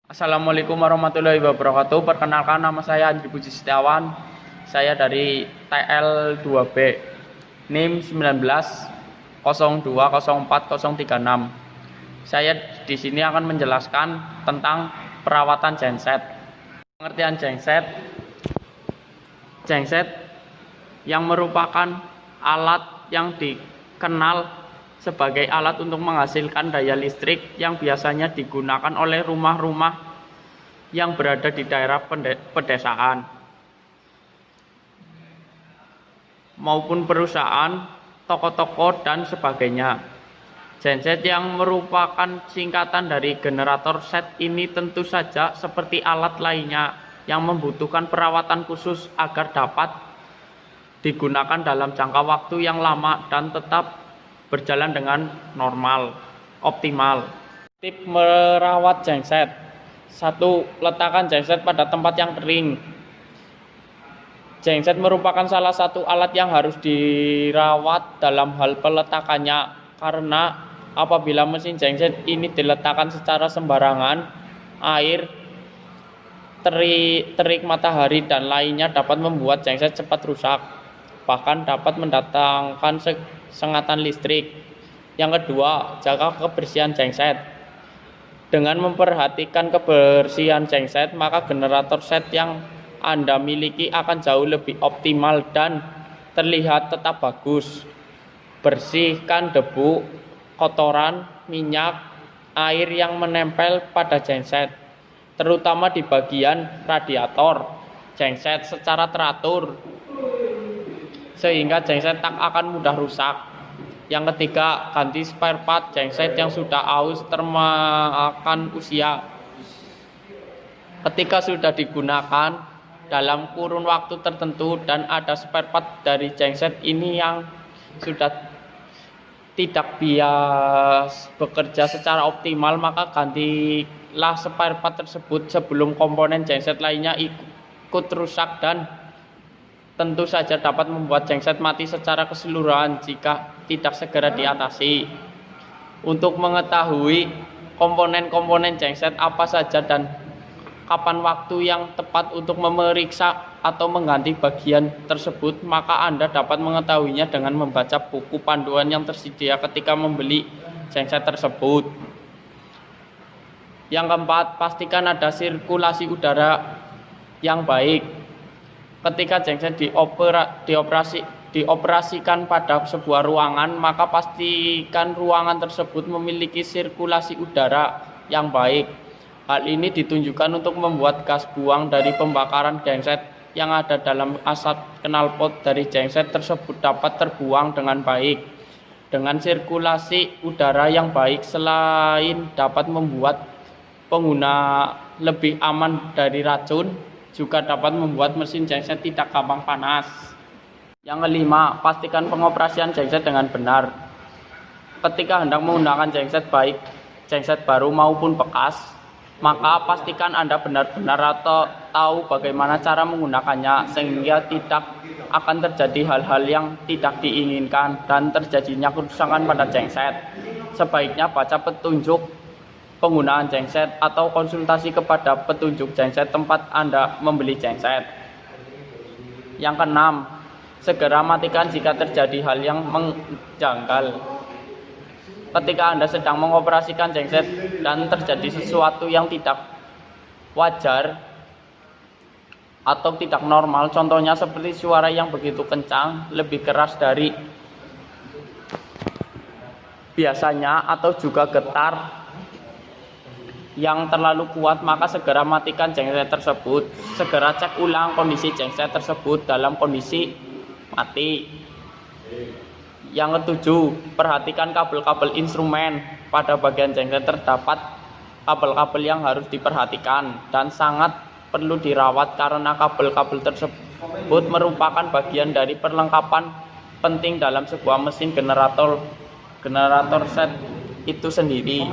Assalamualaikum warahmatullahi wabarakatuh. Perkenalkan, nama saya Andri Puji Setiawan. Saya dari TL2B, NIM 19 02 04 036. Saya di sini akan menjelaskan tentang perawatan genset. Pengertian genset yang merupakan alat yang dikenal sebagai alat untuk menghasilkan daya listrik yang biasanya digunakan oleh rumah-rumah yang berada di daerah pedesaan maupun perusahaan, toko-toko, dan sebagainya. Genset yang merupakan singkatan dari generator set ini tentu saja seperti alat lainnya yang membutuhkan perawatan khusus agar dapat digunakan dalam jangka waktu yang lama dan tetap berjalan dengan normal, optimal. Tip merawat genset: 1. Letakkan genset pada tempat yang kering. Genset merupakan salah satu alat yang harus dirawat dalam hal peletakannya, karena apabila mesin genset ini diletakkan secara sembarangan, air, terik matahari, dan lainnya dapat membuat genset cepat rusak, bahkan dapat mendatangkan sengatan listrik. Yang kedua, jaga kebersihan genset. Dengan memperhatikan kebersihan genset, maka generator set yang Anda miliki akan jauh lebih optimal dan terlihat tetap bagus. Bersihkan debu, kotoran, minyak, air yang menempel pada genset, terutama di bagian radiator genset secara teratur, sehingga genset tak akan mudah rusak. Yang ketiga, ganti spare part genset yang sudah aus termakan usia. Ketika sudah digunakan dalam kurun waktu tertentu dan ada spare part dari genset ini yang sudah tidak bias bekerja secara optimal, maka gantilah spare part tersebut sebelum komponen genset lainnya ikut rusak, dan tentu saja dapat membuat genset mati secara keseluruhan jika tidak segera diatasi. Untuk mengetahui komponen-komponen genset apa saja dan kapan waktu yang tepat untuk memeriksa atau mengganti bagian tersebut, maka Anda dapat mengetahuinya dengan membaca buku panduan yang tersedia ketika membeli genset tersebut. Yang keempat, pastikan ada sirkulasi udara yang baik. Ketika genset dioperasikan pada sebuah ruangan, maka pastikan ruangan tersebut memiliki sirkulasi udara yang baik. Hal ini ditunjukkan untuk membuat gas buang dari pembakaran genset yang ada dalam asap knalpot dari genset tersebut dapat terbuang dengan baik. Dengan sirkulasi udara yang baik, selain dapat membuat pengguna lebih aman dari racun, juga dapat membuat mesin genset tidak gampang panas. Yang kelima, pastikan pengoperasian genset dengan benar. Ketika hendak menggunakan genset, baik genset baru maupun bekas, maka pastikan Anda benar-benar tahu bagaimana cara menggunakannya, sehingga tidak akan terjadi hal-hal yang tidak diinginkan dan terjadinya kerusakan pada genset. Sebaiknya baca petunjuk penggunaan genset atau konsultasi kepada petunjuk genset tempat Anda membeli genset. Yang keenam, segera matikan jika terjadi hal yang menjanggal. Ketika Anda sedang mengoperasikan genset dan terjadi sesuatu yang tidak wajar atau tidak normal, contohnya seperti suara yang begitu kencang, lebih keras dari biasanya, atau juga getar yang terlalu kuat, maka segera matikan genset tersebut. Segera cek ulang kondisi genset tersebut dalam kondisi mati. Yang ketujuh, perhatikan kabel-kabel instrumen. Pada bagian genset terdapat kabel-kabel yang harus diperhatikan dan sangat perlu dirawat, karena kabel-kabel tersebut merupakan bagian dari perlengkapan penting dalam sebuah mesin generator set itu sendiri.